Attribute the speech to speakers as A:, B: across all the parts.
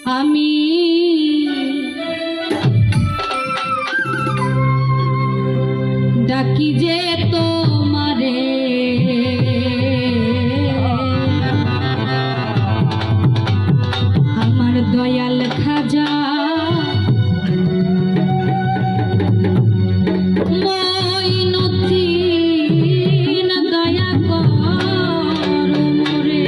A: আমি ডাকি যে তোমারে আমার দয়াল খাজা মঈনুদ্দিন দয়া কর মোরে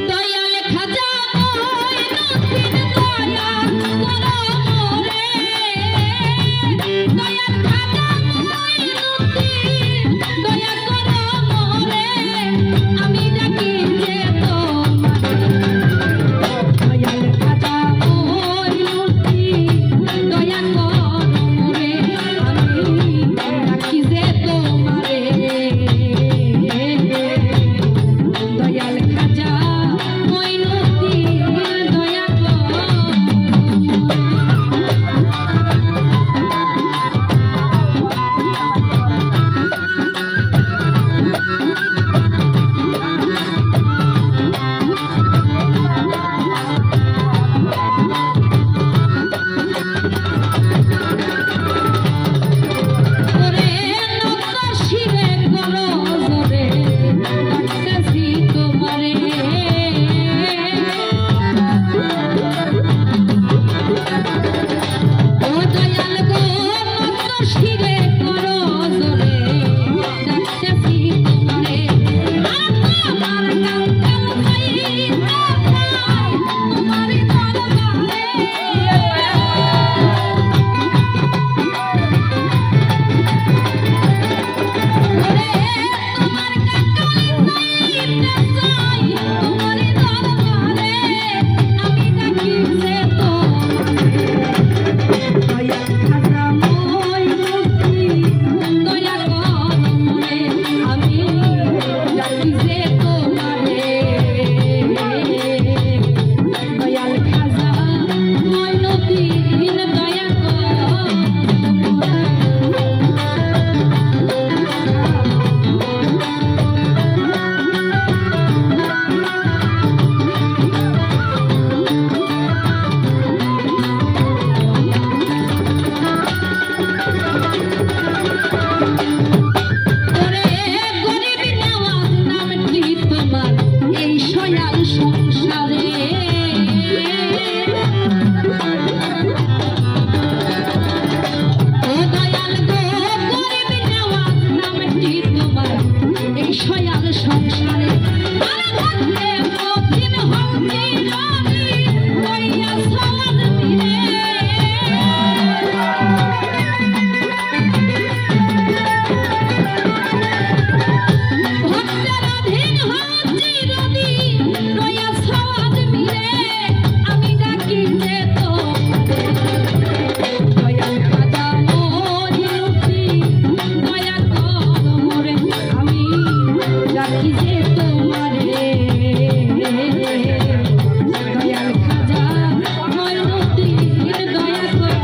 A: দয়াল খাজা মঈনুদ্দিন দয়া কর মোরে দয়াল খাজা মঈনুদ্দিন দয়া কর মোরে আমি ডাকি যে দয়াল খাজা মঈনুদ্দিন দয়া কর মোরে আমি ডাকি যে তোমারে দয়াল খাজা মঈনুদ্দিন দয়া কর ওরে নকর শিরে করো জোরে ডাকতেছি তোমারে ও দয়াল গো নকর শিরে করো জোরে ডাকতেছি তোমারে আমার কাঙ্গাল চাইতা চাই তোমারে দরবারে ওরে তোমার কাঙ্গাল চাইতা চাই তোমারে দরবারে আমি ডাকি যে দয়াল খাজা মঈনুদ্দিন দয়া কর মোরে আমি ডাকি যে তোমারে দয়াল খাজা মঈনুদ্দিন দয়া কর ওরে গরিব নওয়াজ নামটি তোমার এই সয়াল সংসারে ও দয়াল গো গরিব নওয়াজ নামটি তোমার এই সয়াল সংসারে আর থাকতে মতিন হউতি রবি কইয়া সওয়াদ মিরে ভক্তের অধীন হচ্ছি রবি নয়া সওয়াদ মিরে আমি ডাকি যে দয়াল খাজা মঈনুদ্দিন দয়া কর মোরে আমি ডাকি যে তোমারে দয়াল খাজা মঈনুদ্দিন দয়া কর